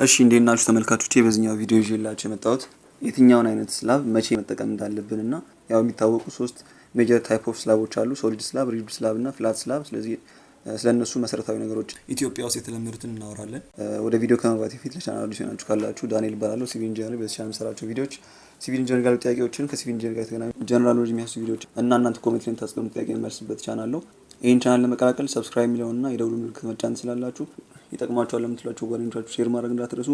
እሺ እንዴት ናችሁ ተመልካቾቼ? በዚህኛው ቪዲዮ ይዤላችሁ የመጣሁት የትኛውን አይነት ስላብ መቼ መጠቀም እንዳለብንና ያው የሚታወቁ ሶስት ሜጀር ታይፕ ኦፍ ስላቦች አሉ። ሶሊድ ስላብ፣ ሪጅድ ስላብ እና ፍላት ስላብ። ስለዚህ ስለነሱ መሰረታዊ ነገሮች ኢትዮጵያ ውስጥ የተለመዱትን እናወራለን። ወደ ቪዲዮ ከመግባቴ በፊት ለቻናሉ አዲስ ናችሁ ካላችሁ ዳንኤል እባላለሁ። ሲቪል ኢንጂነር በዚህ ቻናል የምሰራቸው ቪዲዮዎች ሲቪል ኢንጂነር ጋር ጥያቄዎችን ከሲቪል ኢንጂነር ጋር የተገናኙ ጀነራል ኖሌጅ የሚያስቡ ቪዲዮዎች እና እናንተ ኮሜንት ላይ ታስቀምጡ ጥያቄ መልስበት ቻናል ነው። ይሄን ቻናል ለመቀላቀል ሰብስክራይብ የሚለውንና የደውል ምልክት መጫን ስላላችሁ ይጠቅማችኋል ለምትሏቸው ጓደኞቻችሁ ሼር ማድረግ እንዳትረሱ።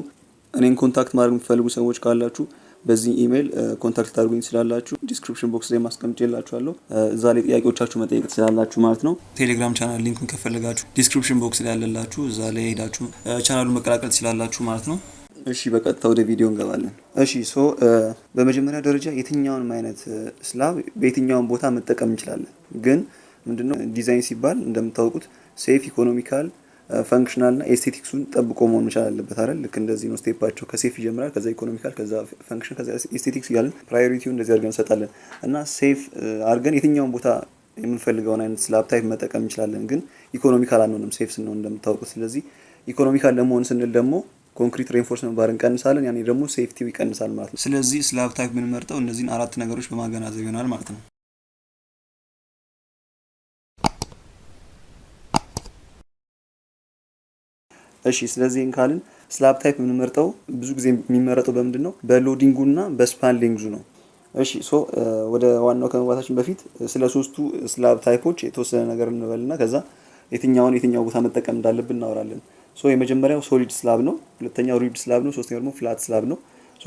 እኔን ኮንታክት ማድረግ የምትፈልጉ ሰዎች ካላችሁ በዚህ ኢሜል ኮንታክት አድርጉኝ ስላላችሁ ዲስክሪፕሽን ቦክስ ላይ ማስቀምጬላችኋለሁ። እዛ ላይ ጥያቄዎቻችሁ መጠየቅ ትችላላችሁ ማለት ነው። ቴሌግራም ቻናል ሊንኩን ከፈለጋችሁ ዲስክሪፕሽን ቦክስ ላይ ያለላችሁ እዛ ላይ ሄዳችሁ ቻናሉን መቀላቀል ትችላላችሁ ማለት ነው። እሺ በቀጥታ ወደ ቪዲዮ እንገባለን። እሺ በመጀመሪያ ደረጃ የትኛውንም አይነት ስላብ በየትኛውም ቦታ መጠቀም እንችላለን። ግን ምንድነው ዲዛይን ሲባል እንደምታውቁት ሴፍ፣ ኢኮኖሚካል፣ ፈንክሽናል እና ኤስቴቲክሱን ጠብቆ መሆን መቻል አለበት አይደል? ልክ እንደዚህ ነው ስቴፓቸው። ከሴፍ ይጀምራል፣ ከዛ ኢኮኖሚካል፣ ከዛ ፈንክሽን፣ ከዛ ኤስቴቲክስ እያልን ፕራዮሪቲውን እንደዚህ አድርገን እንሰጣለን እና ሴፍ አድርገን የትኛውን ቦታ የምንፈልገውን አይነት ስላብ ታይፕ መጠቀም እንችላለን። ግን ኢኮኖሚካል አንሆንም ሴፍ ስንሆን እንደምታውቁት። ስለዚህ ኢኮኖሚካል ለመሆን ስንል ደግሞ ኮንክሪት ሬንፎርስመንት ባር እንቀንሳለን፣ ያኔ ደግሞ ሴፍቲው ይቀንሳል ማለት ነው። ስለዚህ ስላብ ታይፕ የምንመርጠው እነዚህን አራት ነገሮች በማገናዘብ ይሆናል ማለት ነው። እሺ ስለዚህ እንካልን ስላብ ታይፕ የምንመርጠው ብዙ ጊዜ የሚመረጠው በምንድነው? በሎዲንጉና በስፓን ሌንግዙ ነው። እሺ ወደ ዋናው ከመግባታችን በፊት ስለ ሶስቱ ስላብ ታይፖች የተወሰነ ነገር እንበልና ከዛ የትኛው ቦታ መጠቀም እንዳለብን እናወራለን። የመጀመሪያው ሶሊድ ስላብ ነው፣ ሁለተኛው ሪጅድ ስላብ ነው፣ ሶስተኛው ደግሞ ፍላት ስላብ ነው።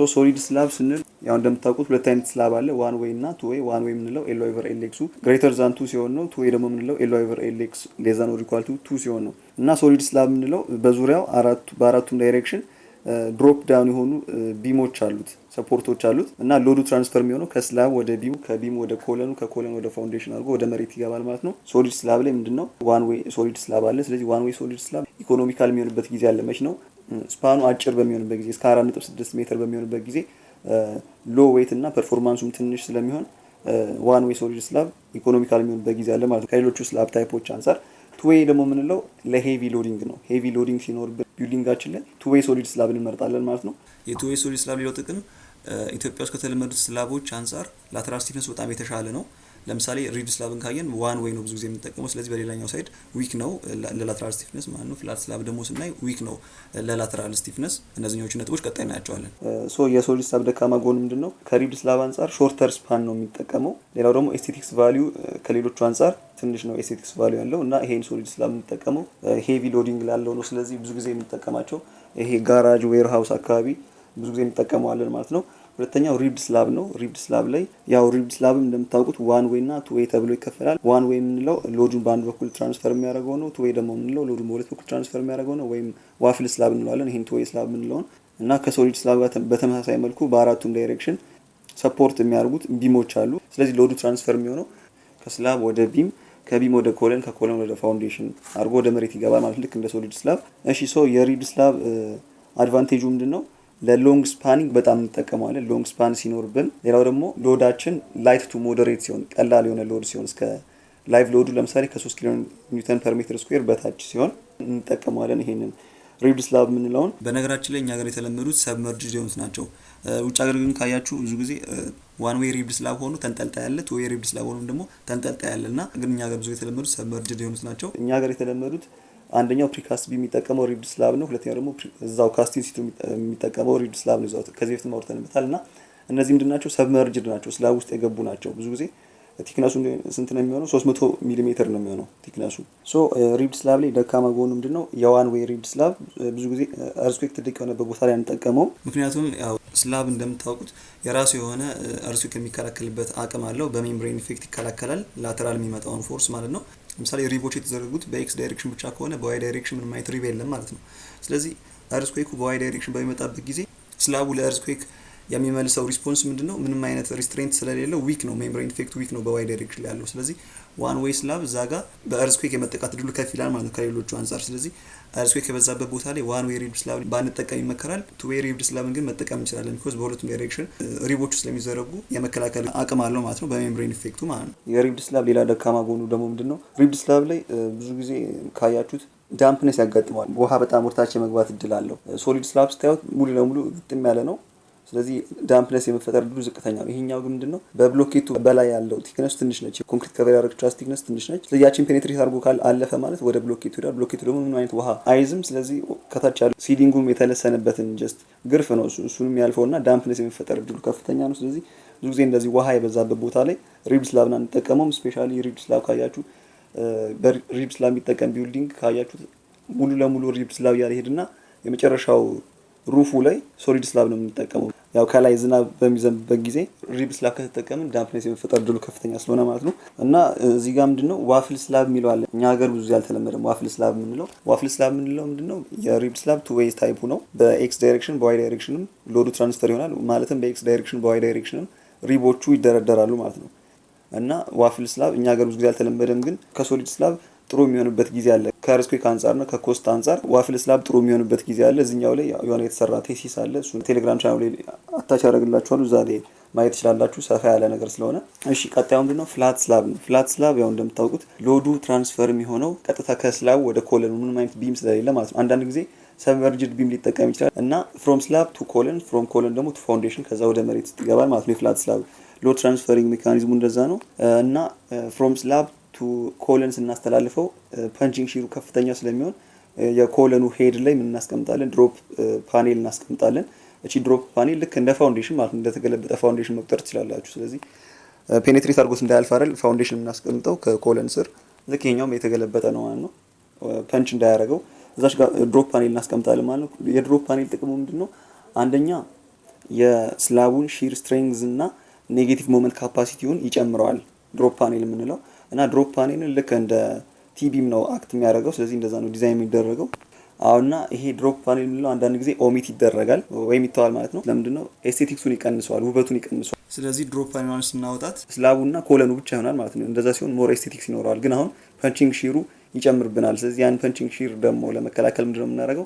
ሶሊድ ስላብ ስንል ያው እንደምታውቁት ሁለት አይነት ስላብ አለ፣ ዋን ዌይ እና ቱ ዌይ። ዋን ዌይ የምንለው ኤል ኦቨር ኤል ኤክሱ ግሬተር ዛን 2 ሲሆን ነው። ቱ ዌይ ደግሞ የምንለው ኤል ኦቨር ኤል ኤክስ ሌስ ዛን ኦር ኢኳል ቱ 2 ሲሆን ነው። እና ሶሊድ ስላብ የምንለው በዙሪያው በአራቱም ዳይሬክሽን ድሮፕ ዳውን የሆኑ ቢሞች አሉት፣ ሰፖርቶች አሉት እና ሎዱ ትራንስፈር የሚሆነው ከስላብ ወደ ቢሙ፣ ከቢሙ ወደ ኮለኑ፣ ከኮለኑ ወደ ፋውንዴሽን አድርጎ ወደ መሬት ይገባል ማለት ነው። ሶሊድ ስላብ ላይ ምንድነው ዋን ዌይ ሶሊድ ስላብ አለ። ስለዚህ ዋን ዌይ ሶሊድ ስላብ ኢኮኖሚካል የሚሆንበት ጊዜ አለ። መች ነው? ስፓኑ አጭር በሚሆንበት ጊዜ እስከ 4.6 ሜትር በሚሆንበት ጊዜ ሎ ዌት እና ፐርፎርማንሱም ትንሽ ስለሚሆን ዋን ዌይ ሶሊድ ስላብ ኢኮኖሚካል የሚሆንበት ጊዜ አለ ማለት ነው ከሌሎቹ ስላብ ታይፖች አንፃር። ቱ ዌይ ደግሞ የምንለው ለሄቪ ሎዲንግ ነው። ሄቪ ሎዲንግ ሲኖርበት ቢልዲንጋችን ላይ ቱ ዌይ ሶሊድ ስላብ እንመርጣለን ማለት ነው። የቱ ዌይ ሶሊድ ስላብ ሌላው ጥቅም ኢትዮጵያ ውስጥ ከተለመዱት ስላቦች አንፃር ላተራል ስቲፍነስ በጣም የተሻለ ነው። ለምሳሌ ሪጅድ ስላብን ካየን ዋን ዌይ ነው ብዙ ጊዜ የምንጠቀመው፣ ስለዚህ በሌላኛው ሳይድ ዊክ ነው ለላተራል ስቲፍነስ ማለት ነው። ፍላት ስላብ ደግሞ ስናይ ዊክ ነው ለላተራል ስቲፍነስ። እነዚህኞቹ ነጥቦች ቀጣይ እናያቸዋለን። የሶሊድ ስላብ ደካማ ጎን ምንድነው? ከሪጅድ ስላብ አንፃር ሾርተር ስፓን ነው የሚጠቀመው። ሌላው ደግሞ ኤስቴቲክስ ቫልዩ ከሌሎቹ አንፃር ትንሽ ነው ኤስቴቲክስ ቫልዩ ያለው እና ይሄን ሶሊድ ስላብ የምንጠቀመው ሄቪ ሎዲንግ ላለው ነው። ስለዚህ ብዙ ጊዜ የምንጠቀማቸው ይሄ ጋራጅ ዌር ሃውስ አካባቢ ብዙ ጊዜ እንጠቀመዋለን ማለት ነው። ሁለተኛው ሪጅድ ስላብ ነው። ሪጅድ ስላብ ላይ ያው ሪጅድ ስላብም እንደምታውቁት ዋን ዌይ እና ቱ ዌይ ተብሎ ይከፈላል። ዋን ዌይ የምንለው ሎዱን በአንድ በኩል ትራንስፈር የሚያደርገው ነው። ቱ ዌይ ደግሞ የምንለው ሎዱን በሁለት በኩል ትራንስፈር የሚያደርገው ነው፣ ወይም ዋፍል ስላብ እንለዋለን። ይሄን ቱ ዌይ ስላብ የምንለውን እና ከሶሊድ ስላብ ጋር በተመሳሳይ መልኩ በአራቱም ዳይሬክሽን ሰፖርት የሚያደርጉት ቢሞች አሉ። ስለዚህ ሎዱ ትራንስፈር የሚሆነው ከስላብ ወደ ቢም፣ ከቢም ወደ ኮለን፣ ከኮለን ወደ ፋውንዴሽን አድርጎ ወደ መሬት ይገባል ማለት ልክ እንደ ሶሊድ ስላብ። እሺ የሪጅድ ስላብ አድቫንቴጁ ምንድነው? ለሎንግ ስፓኒንግ በጣም እንጠቀመዋለን፣ ሎንግ ስፓን ሲኖርብን። ሌላው ደግሞ ሎዳችን ላይት ቱ ሞደሬት ሲሆን፣ ቀላል የሆነ ሎድ ሲሆን እስከ ላይቭ ሎዱ ለምሳሌ ከ3 ኪሎ ኒውተን ፐር ሜትር ስኩዌር በታች ሲሆን እንጠቀመዋለን ይሄንን ሪጅድ ስላብ የምንለውን። በነገራችን ላይ እኛ ሀገር የተለመዱት ሰብመርጅድ የሆኑት ናቸው። ውጭ ሀገር ግን ካያችሁ ብዙ ጊዜ ዋን ዌይ ሪጅድ ስላብ ሆኖ ተንጠልጣይ ያለ፣ ቱ ዌይ ሪጅድ ስላብ ሆኖ ደግሞ ተንጠልጣይ ያለ እና ግን እኛ ሀገር ብዙ የተለመዱት ሰብመርጅድ የሆኑት ናቸው። እኛ ሀገር የተለመዱት አንደኛው ፕሪካስት ቢ የሚጠቀመው ሪጅድ ስላብ ነው። ሁለተኛው ደግሞ እዛው ካስቲንግ ሲቱ የሚጠቀመው ሪጅድ ስላብ ነው። እዛው ከዚህ በፊት ማውርተንበታል እና እነዚህ ምንድናቸው? ሰብመርጅድ ናቸው፣ ስላብ ውስጥ የገቡ ናቸው። ብዙ ጊዜ ቲክነሱ ስንት ነው የሚሆነው? 300 ሚሊ ሜትር ነው የሚሆነው ቲክነሱ። ሪጅድ ስላብ ላይ ደካማ ጎኑ ምንድነው? የዋን ዌይ ሪጅድ ስላብ ብዙ ጊዜ እርዝኩዌክ ትልቅ የሆነበት ቦታ ላይ አንጠቀመው። ምክንያቱም ያው ስላብ እንደምታውቁት የራሱ የሆነ እርዝኩዌክ የሚከላከልበት አቅም አለው። በሜምብሬን ኢፌክት ይከላከላል፣ ላተራል የሚመጣውን ፎርስ ማለት ነው። ለምሳሌ ሪቦች የተዘረጉት በኤክስ ዳይሬክሽን ብቻ ከሆነ በዋይ ዳይሬክሽን ምንም አይነት ሪብ የለም ማለት ነው። ስለዚህ እርዝኩዌኩ በዋይ ዳይሬክሽን በሚመጣበት ጊዜ ስላቡ ለእርዝኩዌክ የሚመልሰው ሪስፖንስ ምንድነው? ምንም አይነት ሪስትሬንት ስለሌለው ዊክ ነው፣ ሜምብሬን ኢፌክት ዊክ ነው በዋይ ዳይሬክሽን ላይ ያለው። ስለዚህ ዋን ዌይ ስላብ እዛ ጋር በእርዝኩዌክ የመጠቃት እድሉ ከፍ ይላል ማለት ነው ከሌሎቹ አንፃር። ስለዚህ እርዝኩዌክ የበዛበት ቦታ ላይ ዋን ዌይ ሪጅድ ስላብ ባንጠቀም ይመከራል። ቱ ዌይ ሪጅድ ስላብን ግን መጠቀም እንችላለን፣ ቢኮዝ በሁለቱም ዳይሬክሽን ሪቦቹ ስለሚዘረጉ የመከላከል አቅም አለው ማለት ነው በሜምብሬን ኢፌክቱ ማለት ነው። የሪጅድ ስላብ ሌላ ደካማ ጎኑ ደግሞ ምንድነው? ሪጅድ ስላብ ላይ ብዙ ጊዜ ካያችሁት dampness ያጋጥመዋል። ውሃ በጣም ወርታች የመግባት እድል አለው። ሶሊድ ስላብ ስታዩት ሙሉ ለሙሉ ግጥም ያለ ነው። ስለዚህ dampness የመፈጠር እድሉ ዝቅተኛ ነው። ይሄኛው ግን ምንድነው በብሎኬቱ በላይ ያለው ቲክነስ ትንሽ ነች። ኮንክሪት ከቨር ያደረገችው ቲክነስ ትንሽ ነች። ስለዚህ ያቺን ፔኔትሬት አድርጎ ካል አለፈ ማለት ወደ ብሎኬቱ ይላል። ብሎኬቱ ደግሞ ምንም አይነት ውሃ አይዝም። ስለዚህ ከታች ያለው ሲዲንጉም የተለሰነበትን ጀስት ግርፍ ነው እሱንም ያልፈውና dampness የመፈጠር እድሉ ከፍተኛ ነው። ስለዚህ ብዙ ጊዜ እንደዚህ ውሃ የበዛበት ቦታ ላይ ሪብ ስላብን አንጠቀመውም። ስፔሻሊ ሪብ ስላብ ካያችሁ በሪብ ስላብ የሚጠቀም ቢልዲንግ ካያችሁ ሙሉ ለሙሉ ሪብ ስላብ ያለ ሄድና የመጨረሻው ሩፉ ላይ ሶሊድ ስላብ ነው የምንጠቀመው። ያው ከላይ ዝናብ በሚዘንብበት ጊዜ ሪብ ስላብ ከተጠቀምን dampness የመፈጠር እድሉ ከፍተኛ ስለሆነ ማለት ነው። እና እዚህ ጋር ምንድነው ዋፍል ስላብ የሚለው አለ። እኛ ሀገር ብዙ ያልተለመደም ዋፍል ስላብ የምንለው ምንድነው የሪብ ስላብ ቱ ዌይስ ታይፑ ነው። በኤክስ ዳይሬክሽን በዋይ ዳይሬክሽንም ሎዱ ትራንስፈር ይሆናል። ማለትም በኤክስ ዳይሬክሽን በዋይ ዳይሬክሽንም ሪቦቹ ይደረደራሉ ማለት ነው። እና ዋፍል ስላብ እኛ ሀገር ብዙ ጊዜ ያልተለመደም፣ ግን ከሶሊድ ስላብ ጥሩ የሚሆንበት ጊዜ አለ። ከርስኩክ አንፃር ነው ከኮስት አንፃር ዋፍል ስላብ ጥሩ የሚሆንበት ጊዜ አለ። እዚህኛው ላይ የሆነ የተሰራ ቴሲስ አለ። እሱ ቴሌግራም ቻናል ላይ አታች ያደርግላችኋል። እዛ ላይ ማየት ትችላላችሁ፣ ሰፋ ያለ ነገር ስለሆነ። እሺ ቀጣዩ ምንድነው ፍላት ስላብ ነው። ፍላት ስላብ ያው እንደምታውቁት ሎዱ ትራንስፈር የሚሆነው ቀጥታ ከስላብ ወደ ኮለን ምንም አይነት ቢም ስለሌለ ማለት ነው። አንዳንድ ጊዜ ሰብመርጅድ ቢም ሊጠቀም ይችላል እና ፍሮም ስላብ ቱ ኮለን ፍሮም ኮለን ደግሞ ቱ ፋውንዴሽን ከዛ ወደ መሬት ውስጥ ይገባል ማለት ነው። የፍላት ስላብ ሎድ ትራንስፈሪንግ ሜካኒዝሙ እንደዛ ነው። እና ፍሮም ስላብ ቱ ኮለን ስናስተላልፈው ፐንቺንግ ሺሩ ከፍተኛ ስለሚሆን የኮለኑ ሄድ ላይ ምን እናስቀምጣለን? ድሮፕ ፓኔል እናስቀምጣለን። እቺ ድሮፕ ፓኔል ልክ እንደ ፋውንዴሽን ማለት እንደተገለበጠ ፋውንዴሽን መቁጠር ትችላላችሁ። ስለዚህ ፔኔትሬት አድርጎት እንዳያልፍ አይደል ፋውንዴሽን እናስቀምጠው ከኮለን ስር። ልክ ይሄኛውም የተገለበጠ ነው ማለት ነው፣ ፐንች እንዳያደርገው እዛች ጋር ድሮፕ ፓኔል እናስቀምጣለን ማለት ነው። የድሮፕ ፓኔል ጥቅሙ ምንድነው? አንደኛ የስላቡን ሺር ስትሬንግዝ እና ኔጌቲቭ ሞመንት ካፓሲቲውን ይጨምረዋል ድሮፕ ፓኔል የምንለው። እና ድሮፕ ፓኔልን ልክ እንደ ቲቢም ነው አክት የሚያደርገው። ስለዚህ እንደዛ ነው ዲዛይን የሚደረገው። አሁንና ይሄ ድሮፕ ፓኔል የምንለው አንዳንድ ጊዜ ኦሚት ይደረጋል ወይም ይተዋል ማለት ነው። ለምንድነው? ኤስቴቲክሱን ይቀንሰዋል፣ ውበቱን ይቀንሰዋል። ስለዚህ ድሮፕ ፓኔሏን ስናወጣት ስላቡና ኮለኑ ብቻ ይሆናል ማለት ነው። እንደዛ ሲሆን ሞር ኤስቴቲክስ ይኖረዋል። ግን አሁን ፐንቺንግ ሺሩ ይጨምርብናል። ስለዚህ ያን ፐንቺንግ ሺር ደግሞ ለመከላከል ምንድነው የምናደርገው?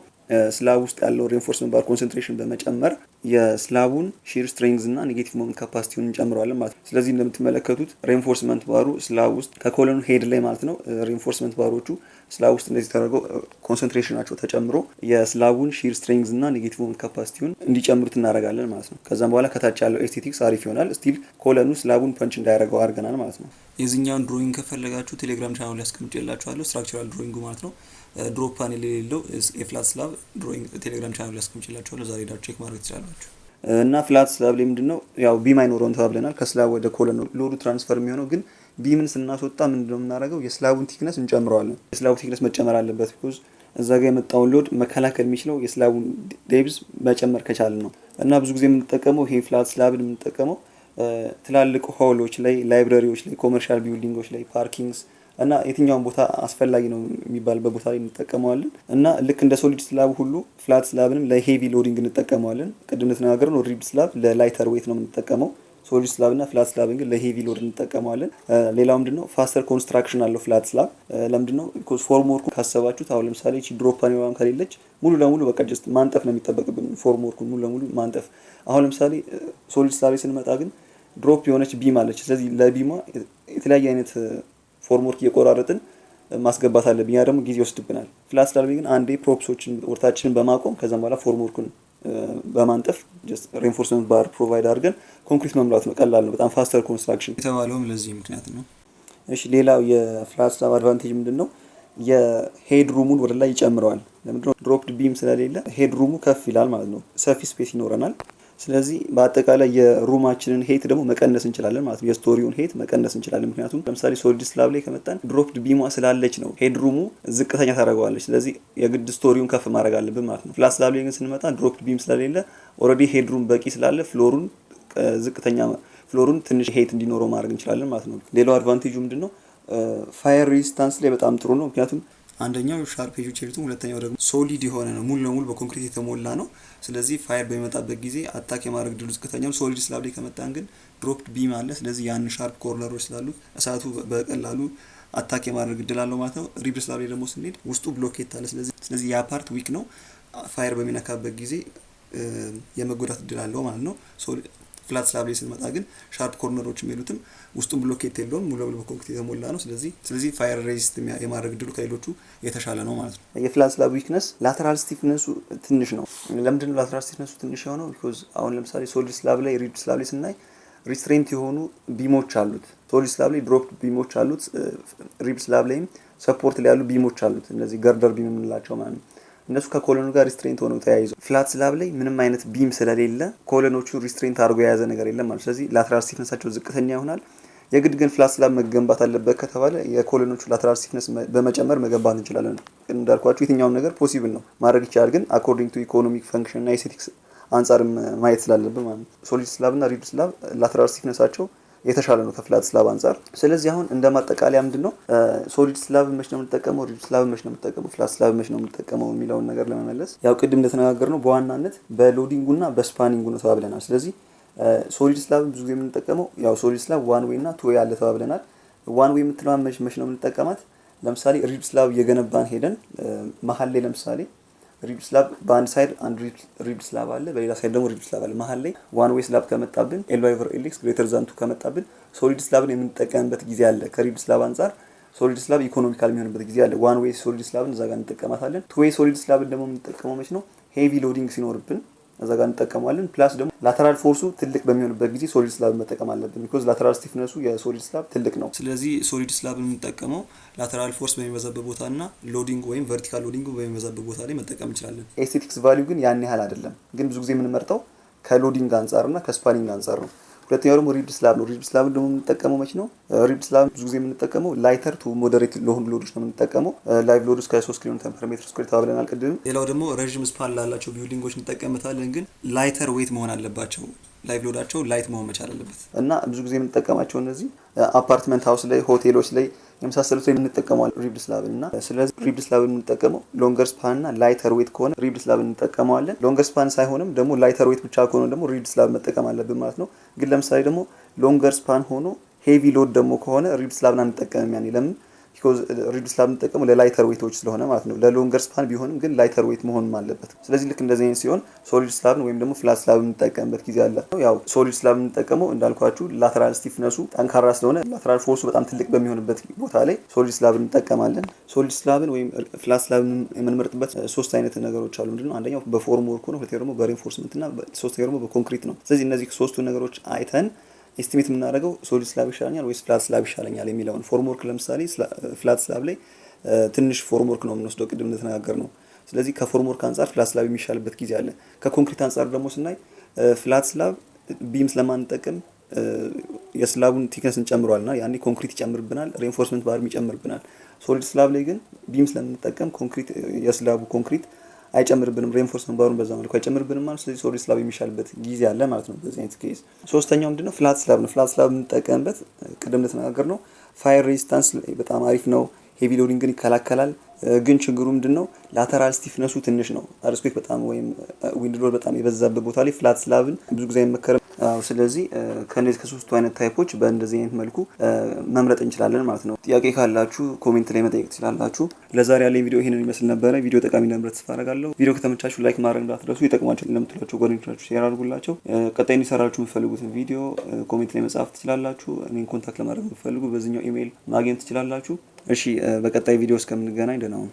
ስላብ ውስጥ ያለው ሪኢንፎርስመንት ባር ኮንሰንትሬሽን በመጨመር የስላቡን ሺር ስትሬንግዝ እና ኔጌቲቭ ሞመንት ካፓሲቲውን እንጨምረዋለን ማለት ነው። ስለዚህ እንደምትመለከቱት ሪኢንፎርስመንት ባሩ ስላብ ውስጥ ከኮለኑ ሄድ ላይ ማለት ነው ሪኢንፎርስመንት ባሮቹ ስላብ ውስጥ እንደዚህ ተደርገው ኮንሰንትሬሽናቸው ተጨምሮ የስላቡን ሺር ስትሬንግዝ እና ኔጌቲቭ ሞመንት ካፓሲቲውን እንዲጨምሩት እናደርጋለን ማለት ነው። ከዛም በኋላ ከታች ያለው ኤስቴቲክስ አሪፍ ይሆናል። ስቲል ኮለኑ ስላቡን ፐንች እንዳያደርገው አድርገናል ማለት ነው። የዚህኛውን ድሮይንግ ከፈለጋችሁ ቴሌግራም ቻናል ላይ አስቀምጬላችኋለሁ፣ ስትራክቸራል ድሮይንጉ ማለት ነው። ድሮፕ ፓኔል የሌለው የፍላት ስላብ ድሮይንግ ቴሌግራም ቻናል ላይ አስቀምጬላችኋለሁ። ዛሬ ዳር ቼክ ማድረግ ትችላላችሁ። እና ፍላት ስላብ ላይ ምንድነው ያው ቢም አይኖረውም ተባብለናል። ከስላብ ወደ ኮለን ሎዱ ትራንስፈር የሚሆነው ግን ቢምን ስናስወጣ ምንድነው የምናደርገው? የስላቡን ቲክነስ እንጨምረዋለን። የስላቡ ቲክነስ መጨመር አለበት ቢኮዝ እዛ ጋር የመጣውን ሎድ መከላከል የሚችለው የስላቡን ዴብዝ መጨመር ከቻልን ነው። እና ብዙ ጊዜ የምንጠቀመው ይሄ ፍላት ስላብን የምንጠቀመው ትላልቅ ሆሎች ላይ፣ ላይብራሪዎች ላይ፣ ኮመርሻል ቢልዲንጎች ላይ፣ ፓርኪንግስ እና የትኛውን ቦታ አስፈላጊ ነው የሚባልበት ቦታ ላይ እንጠቀመዋለን። እና ልክ እንደ ሶሊድ ስላብ ሁሉ ፍላት ስላብንም ለሄቪ ሎዲንግ እንጠቀመዋለን። ቅድም እንደተናገርነው ሪብ ስላብ ለላይተር ዌት ነው የምንጠቀመው። ሶሊድ ስላብ እና ፍላት ስላብን ግን ለሄቪ ሎድ እንጠቀመዋለን። ሌላው ምንድነው ፋስተር ኮንስትራክሽን አለው ፍላት ስላብ። ለምንድነው? ቢኮዝ ፎርምወርኩ ካሰባችሁት አሁን ለምሳሌ እቺ ድሮፕ ፓኔሏን ከሌለች ሙሉ ለሙሉ በቃ ጀስት ማንጠፍ ነው የሚጠበቅብን፣ ፎርምወርኩን ሙሉ ለሙሉ ማንጠፍ። አሁን ለምሳሌ ሶሊድ ስላብ ስንመጣ ግን ድሮፕ የሆነች ቢም አለች። ስለዚህ ለቢሟ የተለያየ አይነት ፎርምወርክ እየቆራረጥን ማስገባት አለብን። ያ ደግሞ ጊዜ ይወስድብናል። ፍላት ስላብ ግን አንዴ ፕሮፕሶችን ወርታችንን በማቆም ከዛም በኋላ ፎርምወርኩን በማንጠፍ ጀስት ሪኢንፎርስመንት ባር ፕሮቫይድ አድርገን ኮንክሪት መምራት ነው። ቀላል ነው በጣም ፋስተር ኮንስትራክሽን የተባለውም ለዚህ ምክንያት ነው። እሺ ሌላው የፍላት ስላብ አድቫንቴጅ ምንድነው? የሄድ ሩሙን ወደ ላይ ይጨምረዋል። ለምንድነው? ድሮፕድ ቢም ስለሌለ ሄድ ሩሙ ከፍ ይላል ማለት ነው። ሰፊ ስፔስ ይኖረናል። ስለዚህ በአጠቃላይ የሩማችንን ሄት ደግሞ መቀነስ እንችላለን ማለት ነው። የስቶሪውን ሄት መቀነስ እንችላለን። ምክንያቱም ለምሳሌ ሶሊድ ስላብ ላይ ከመጣን ድሮፕድ ቢሟ ስላለች ነው ሄድ ሩሙ ዝቅተኛ ታደርገዋለች። ስለዚህ የግድ ስቶሪውን ከፍ ማድረግ አለብን ማለት ነው። ፍላት ስላብ ላይ ግን ስንመጣ ድሮፕድ ቢም ስለሌለ ኦልሬዲ ሄድ ሩም በቂ ስላለ ፍሎሩን ዝቅተኛ ፍሎሩን ትንሽ ሄት እንዲኖረው ማድረግ እንችላለን ማለት ነው። ሌላው አድቫንቴጁ ምንድነው? ፋየር ሬዚስታንስ ላይ በጣም ጥሩ ነው። ምክንያቱም አንደኛው ሻርፕ ኤጁ ቼሪቱ፣ ሁለተኛው ደግሞ ሶሊድ የሆነ ነው፣ ሙሉ ለሙሉ በኮንክሪት የተሞላ ነው። ስለዚህ ፋየር በሚመጣበት ጊዜ አታክ የማድረግ ድሉ ዝቅተኛ ነው። ሶሊድ ስላብ ላይ ከመጣን ግን ድሮፕድ ቢም አለ። ስለዚህ ያን ሻርፕ ኮርነሮች ስላሉ እሳቱ በቀላሉ አታክ የማድረግ እድል አለው ማለት ነው። ሪብ ስላብ ላይ ደግሞ ስንሄድ ውስጡ ብሎኬት አለ። ስለዚህ ያ ፓርት ዊክ ነው። ፋየር በሚነካበት ጊዜ የመጎዳት እድል አለው ማለት ነው። ፍላት ስላብ ላይ ስንመጣ ግን ሻርፕ ኮርነሮች የሚሉትም ውስጡን ብሎኬት የለውም ሙሉ በሙሉ በኮንክሪት የተሞላ ነው። ስለዚህ ፋየር ሬዚስት የማድረግ እድሉ ከሌሎቹ የተሻለ ነው ማለት ነው። የፍላት ስላብ ዊክነስ ላተራል ስቲፍነሱ ትንሽ ነው። ለምንድን ነው ላተራል ስቲፍነሱ ትንሽ የሆነው? ቢኮዝ አሁን ለምሳሌ ሶሊድ ስላብ ላይ ሪጅድ ስላብ ላይ ስናይ ሪስትሬንት የሆኑ ቢሞች አሉት። ሶሊድ ስላብ ላይ ድሮፕ ቢሞች አሉት። ሪብ ስላብ ላይም ሰፖርት ላይ ያሉ ቢሞች አሉት። እነዚህ ገርደር ቢም የምንላቸው ማለት ነው። እነሱ ከኮሎኑ ጋር ሪስትሬንት ሆነው ተያይዘው ፍላት ስላብ ላይ ምንም አይነት ቢም ስለሌለ ኮሎኖቹ ሪስትሬንት አድርጎ የያዘ ነገር የለም ማለት። ስለዚህ ላተራል ስቲፍነሳቸው ዝቅተኛ ይሆናል። የግድ ግን ፍላት ስላብ መገንባት አለበት ከተባለ የኮሎኖቹ ላተራል ስቲፍነስ በመጨመር መገንባት እንችላለን። እንዳልኳችሁ የትኛውም ነገር ፖሲብል ነው ማድረግ ይቻላል። ግን አኮርዲንግ ቱ ኢኮኖሚክ ፈንክሽን እና ኤስቴቲክስ አንጻር ማየት ስላለብን ማለት ነው። ሶሊድ ስላብ እና ሪጅድ ስላብ ላተራል ስቲፍነሳቸው የተሻለ ነው ከፍላት ስላብ አንጻር። ስለዚህ አሁን እንደማጠቃለያ ምንድነው ሶሊድ ስላብ መች ነው የምንጠቀመው፣ ሪጅድ ስላብ መች ነው የምንጠቀመው፣ ፍላት ስላብ መች ነው የምንጠቀመው የሚለውን ነገር ለመመለስ ያው ቅድም እንደተነጋገርነው በዋናነት በሎዲንጉና በስፓኒንጉ ነው ተባብለናል። ስለዚህ ሶሊድ ስላብ ብዙ ጊዜ የምንጠቀመው ያው ሶሊድ ስላብ ዋን ዌይ እና ቱ ዌይ አለ ተባብለናል። ዋን ዌይ የምትለዋን መች ነው የምንጠቀማት? ለምሳሌ ሪጅድ ስላብ እየገነባን ሄደን መሀል ላይ ለምሳሌ ሪጅድ ስላብ በአንድ ሳይድ አንድ ሪጅድ ስላብ አለ፣ በሌላ ሳይድ ደግሞ ሪጅድ ስላብ አለ። መሀል ላይ ዋን ዌይ ስላብ ከመጣብን ኤል/ኤልኤክስ ግሬተር ዛን 2 ከመጣብን ሶሊድ ስላብን የምንጠቀምበት ጊዜ አለ። ከሪጅድ ስላብ አንጻር ሶሊድ ስላብ ኢኮኖሚካል የሚሆንበት ጊዜ አለ። ዋን ዌይ ሶሊድ ስላብን እዛ ጋር እንጠቀማታለን። ቱ ዌይ ሶሊድ ስላብን ደግሞ የምንጠቀመው መች ነው? ሄቪ ሎዲንግ ሲኖርብን እዛ ጋር እንጠቀማለን። ፕላስ ደግሞ ላተራል ፎርሱ ትልቅ በሚሆንበት ጊዜ ሶሊድ ስላብ መጠቀም አለብን። ቢኮዝ ላተራል ስቲፍነሱ የሶሊድ ስላብ ትልቅ ነው። ስለዚህ ሶሊድ ስላብን የምንጠቀመው ላተራል ፎርስ በሚበዛበት ቦታና ሎዲንግ ወይም ቨርቲካል ሎዲንግ በሚበዛበት ቦታ ላይ መጠቀም እንችላለን። ኤስቴቲክስ ቫልዩ ግን ያን ያህል አይደለም። ግን ብዙ ጊዜ የምንመርጠው ከሎዲንግ አንጻርና ከስፓኒንግ አንጻር ነው። ሁለተኛው ደግሞ ሪጅድ ስላብ ነው። ሪጅድ ስላብ ደግሞ የምንጠቀመው መች ነው? ሪጅድ ስላብ ብዙ ጊዜ የምንጠቀመው ላይተር ቱ ሞዴሬት ለሆኑ ሎዶች ነው የምንጠቀመው። ላይቭ ሎድ እስከ 3 ኪሎ ሜትር ፐር ሜትር ስኩዌር ተባብለናል ቅድም። ሌላው ደግሞ ረጅም ስፓን ላላቸው ቢልዲንጎች እንጠቀምበታለን። ግን ላይተር ዌት መሆን አለባቸው። ላይቭ ሎዳቸው ላይት መሆን መቻል አለበት እና ብዙ ጊዜ የምንጠቀማቸው እነዚህ አፓርትመንት ሃውስ ላይ፣ ሆቴሎች ላይ የመሳሰሉት ላይ የምንጠቀመው ሪጅድ ስላብን እና ስለዚህ ሪጅድ ስላብን የምንጠቀመው ሎንገር ስፓን እና ላይተር ዌት ከሆነ ሪጅድ ስላብን እንጠቀመዋለን። ሎንገር ስፓን ሳይሆንም ደግሞ ላይተር ዌት ብቻ ከሆነ ደግሞ ሪጅድ ስላብ መጠቀም አለብን ማለት ነው። ግን ለምሳሌ ደግሞ ሎንገር ስፓን ሆኖ ሄቪ ሎድ ደግሞ ከሆነ ሪጅድ ስላብን አንጠቀምም። ያኔ ለምን? ቢኮዝ ሪጅድ ስላብ የምንጠቀመው ለላይተር ዌቶች ስለሆነ ማለት ነው። ለሎንገር ስፓን ቢሆንም ግን ላይተር ዌት መሆንም አለበት። ስለዚህ ልክ እንደዚህ አይነት ሲሆን ሶሊድ ስላብን ወይም ደግሞ ፍላት ስላብ የምንጠቀምበት ጊዜ አለ። ያው ሶሊድ ስላብ የምንጠቀመው እንዳልኳችሁ ላተራል ስቲፍነሱ ጠንካራ ስለሆነ ላተራል ፎርሱ በጣም ትልቅ በሚሆንበት ቦታ ላይ ሶሊድ ስላብን እንጠቀማለን። ሶሊድ ስላብን ወይም ፍላት ስላብን የምንመርጥበት ሶስት አይነት ነገሮች አሉ። ምንድነው? አንደኛው በፎርምወርክ ነው፣ ሁለተኛው ደግሞ በሬንፎርስመንት እና ሶስተኛው ደግሞ በኮንክሪት ነው። ስለዚህ እነዚህ ሶስቱ ነገሮች አይተን ኤስቲሜት የምናደርገው ሶሊድ ስላብ ይሻለኛል ወይስ ፍላት ስላብ ይሻለኛል የሚለውን። ፎርምወርክ ለምሳሌ ፍላት ስላብ ላይ ትንሽ ፎርምወርክ ነው የምንወስደው ቅድም እንደተነጋገር ነው። ስለዚህ ከፎርምወርክ አንጻር ፍላት ስላብ የሚሻልበት ጊዜ አለ። ከኮንክሪት አንጻር ደግሞ ስናይ ፍላት ስላብ ቢም ስለማንጠቅም የስላቡን ቲክነስ እንጨምረዋልና ያኔ ኮንክሪት ይጨምርብናል፣ ሬንፎርስመንት ባርም ይጨምርብናል። ሶሊድ ስላብ ላይ ግን ቢም ስለምንጠቀም ኮንክሪት የስላቡ ኮንክሪት አይጨምርብንም፣ ሬንፎርስመንት ባሩን በዛ መልኩ አይጨምርብንም ማለት። ስለዚህ ሶሊድ ስላብ የሚሻልበት ጊዜ አለ ማለት ነው በዚህ አይነት ኬዝ። ሶስተኛው ምንድነው? ፍላት ስላብ ነው። ፍላት ስላብ የምንጠቀምበት ቅድም እንደተነጋገር ነው ፋየር ሬዚስታንስ በጣም አሪፍ ነው። ሄቪ ሎዲንግን ይከላከላል። ግን ችግሩ ምንድነው? ላተራል ስቲፍነሱ ትንሽ ነው። አርስኩክ በጣም ወይም ዊንድ ሎድ በጣም የበዛበት ቦታ ላይ ፍላት ስላብን ብዙ ጊዜ አይመከርም። ስለዚህ ከነዚህ ከሶስቱ አይነት ታይፖች በእንደዚህ አይነት መልኩ መምረጥ እንችላለን ማለት ነው። ጥያቄ ካላችሁ ኮሜንት ላይ መጠየቅ ትችላላችሁ። ለዛሬ ያለኝ ቪዲዮ ይሄንን ይመስል ነበረ። ቪዲዮ ጠቃሚ እንደነበረ ተስፋ አደርጋለሁ። ቪዲዮ ከተመቻችሁ ላይክ ማድረግ እንዳትረሱ። ይጠቅማችሁ ለምትሏቸው ጓደኞቻችሁ ሼር አድርጉላቸው። ቀጣይ እንዲሰራችሁ የምትፈልጉትን ቪዲዮ ኮሜንት ላይ መጻፍ ትችላላችሁ። እኔን ኮንታክት ለማድረግ የምትፈልጉ በዚህኛው ኢሜይል ማግኘት ትችላላችሁ። እሺ፣ በቀጣይ ቪዲዮ እስከምንገናኝ ደህና ሁኑ።